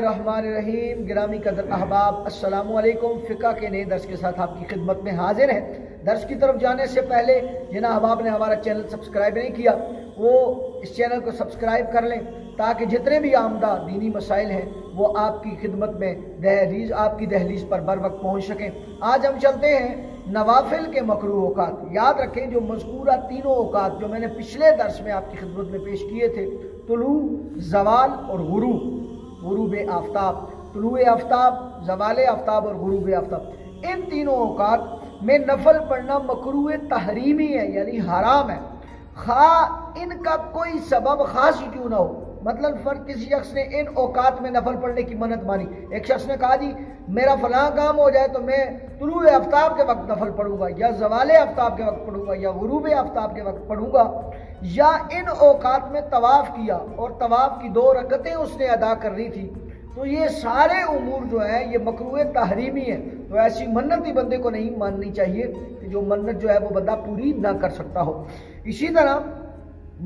रहमान रहीम। गिरामी कदर अहबाब, अस्सलामु अलैकुम। फ़िक़्ह के नए दर्स के साथ आपकी खिदमत में हाजिर हैं। दर्स की तरफ जाने से पहले जिन अहबाब ने हमारा चैनल सब्सक्राइब नहीं किया वो इस चैनल को सब्सक्राइब कर लें ताकि जितने भी आमदा दीनी मसाइल हैं वो आपकी खिदमत में आपकी दहलीज पर बर वक्त पहुँच सकें। आज हम चलते हैं नवाफिल के मकरूह औकात। याद रखें जो मज़कूरा तीनों औकात जो मैंने पिछले दर्स में आपकी खिदमत में पेश किए थे, तुलू, ज़वाल और गुरूब आफ्ताब, तुलू आफ्ताब, ज़वाल आफ्ताब और गुरूब आफ्ताब, इन तीनों औकात में नफल पढ़ना मकरूह तहरीमी है, यानी हराम है। खा इनका कोई सबब खास ही क्यों ना हो। मतलब फर्क किसी शख्स ने इन औकात में नफल पढ़ने की मन्नत मानी। एक शख्स ने कहा जी मेरा फलां काम हो जाए तो मैं तुलू आफ्ताब के वक्त नफल पढ़ूंगा, या ज़वाल आफ्ताब के वक्त पढ़ूंगा, या गुरूब आफ्ताब के वक्त पढ़ूंगा, या इन औकात में तवाफ़ किया और तवाफ़ की 2 रकतें उसने अदा करनी थी, तो ये सारे उमूर जो है ये मकरूह तहरीमी है। तो ऐसी मन्नत ही बंदे को नहीं माननी चाहिए कि जो मन्नत जो है वो बंदा पूरी ना कर सकता हो। इसी तरह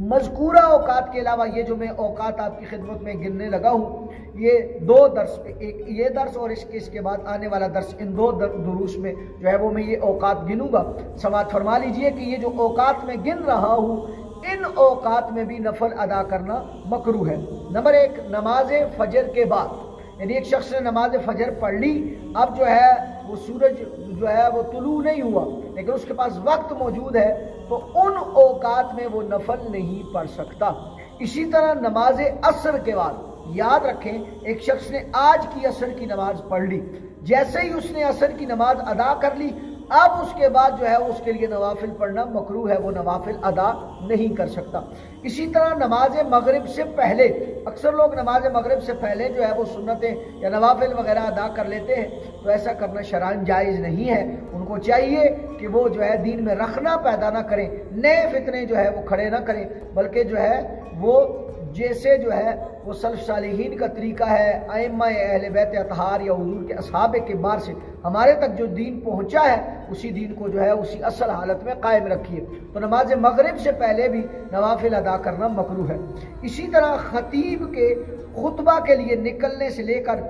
मज़कूरा औकात के अलावा ये जो मैं औकात आपकी खिदमत में गिनने लगा हूँ, ये 2 दर्स पे, एक ये दर्स और इसके बाद आने वाला दर्स, इन 2 दुरूस में जो है वो मैं ये औकात गिनूंगा। समाअत फरमा लीजिए कि ये जो औकात में गिन रहा हूँ इन औकात में भी नफल अदा करना मकरूह है। नंबर 1, नमाज फजर के बाद, यानी एक शख्स ने नमाज फजर पढ़ ली, अब जो है वो सूरज जो है वो तुलू नहीं हुआ लेकिन उसके पास वक्त मौजूद है, तो उन औकात में वो नफल नहीं पढ़ सकता। इसी तरह नमाज असर के बाद, याद रखें एक शख्स ने आज की असर की नमाज पढ़ ली, जैसे ही उसने असर की नमाज अदा कर ली, अब उसके बाद जो है उसके लिए नवाफिल पढ़ना मकरूह है, वो नवाफिल अदा नहीं कर सकता। इसी तरह नमाज मगरिब से पहले, अक्सर लोग नमाज मगरिब से पहले जो है वो सुन्नतें या नवाफिल वगैरह अदा कर लेते हैं, तो ऐसा करना शरअन जायज़ नहीं है। उनको चाहिए कि वो जो है दीन में रखना पैदा ना करें, नए फितने जो है वो खड़े ना करें, बल्कि जो है वो जैसे जो है वो सल्फ सालिहीन का तरीका है, अइम्मा अहले बैत अतहार या हुजूर के असहाबे के बार से हमारे तक जो दीन पहुंचा है उसी दीन को जो है उसी असल हालत में कायम रखिए। तो नमाज मगरिब से पहले भी नवाफिल अदा करना मकरूह है। इसी तरह खतीब के खुतबा के लिए निकलने से लेकर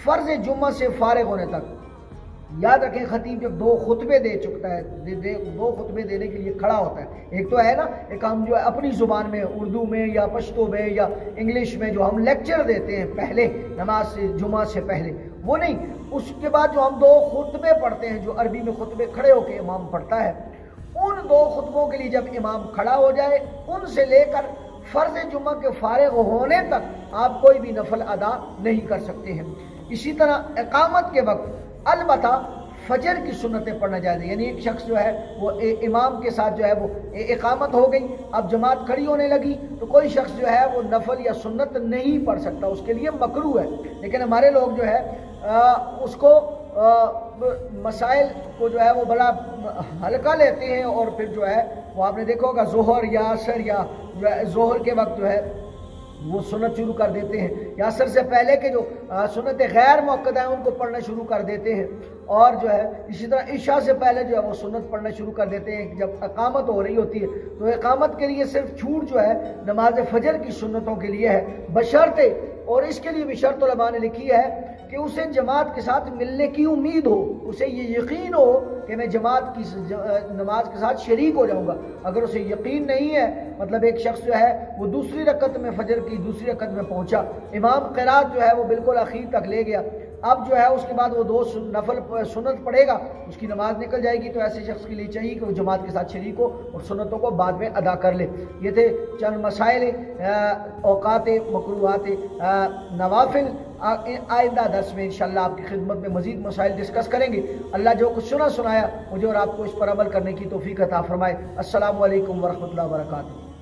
फ़र्ज़ जुम्मा से फारिग होने तक, याद रखें खतीब जब 2 खुतबे दे चुकता है, 2 खुतबे देने के लिए खड़ा होता है, एक तो है ना एक हम जो है अपनी ज़ुबान में उर्दू में या पश्तो में या इंग्लिश में जो हम लेक्चर देते हैं पहले नमाज से जुमा से पहले, वो नहीं, उसके बाद जो हम 2 खुतबे पढ़ते हैं जो अरबी में खुतबे खड़े होकर इमाम पढ़ता है, उन 2 खुतबों के लिए जब इमाम खड़ा हो जाए उनसे लेकर फ़र्ज़ जुमा के फारिग होने तक आप कोई भी नफल अदा नहीं कर सकते हैं। इसी तरह इकामत के वक्त अलबत्ता फजर की सुन्नतें पढ़ना चाहिए, यानी एक शख्स जो है वो इमाम के साथ जो है वो इकामत हो गई, अब जमात खड़ी होने लगी, तो कोई शख्स जो है वो नफल या सुन्नत नहीं पढ़ सकता, उसके लिए मकरूह है। लेकिन हमारे लोग जो है उसको मसाइल को जो है वो बड़ा हल्का लेते हैं और फिर जो है वो आपने देखा होगा जोहर या असर या जो है जोहर के वक्त जो है वो सुन्नत शुरू कर देते हैं, या असर से पहले के जो सुन्नत गैर मुअक्कदा हैं उनको पढ़ना शुरू कर देते हैं, और जो है इसी तरह इशा से पहले जो है वो सुन्नत पढ़ना शुरू कर देते हैं जब इकामत हो रही होती है। तो इकामत के लिए सिर्फ छूट जो है नमाज फजर की सुन्नतों के लिए है, बशर्ते, और इसके लिए भी शर्त उलमा ने लिखी है कि उसे जमात के साथ मिलने की उम्मीद हो, उसे ये यकीन हो कि मैं जमात की नमाज के साथ शरीक हो जाऊंगा। अगर उसे यकीन नहीं है, मतलब एक शख्स जो है वो दूसरी रकत में फजर की दूसरी रकत में पहुंचा, इमाम क़िरात जो है वो बिल्कुल आखिर तक ले गया, अब जो है उसके बाद वो 2 नफल सुन्नत पढ़ेगा, उसकी नमाज निकल जाएगी, तो ऐसे शख्स के लिए चाहिए कि वो जमात के साथ शरीक हो और सुन्नतों को बाद में अदा कर ले। ये थे चंद मसाइल औकात मकरूहात नवाफिल। आइंदा दर्स में इंशाअल्लाह आपकी खिदमत में मज़ीद मसाइल डिस्कस करेंगे। अल्लाह जो कुछ सुनाया मुझे और आपको इस पर अमल करने की तौफीक अता फरमाए। अस्सलामु अलैकुम व रहमतुल्लाहि व बरकातुहू।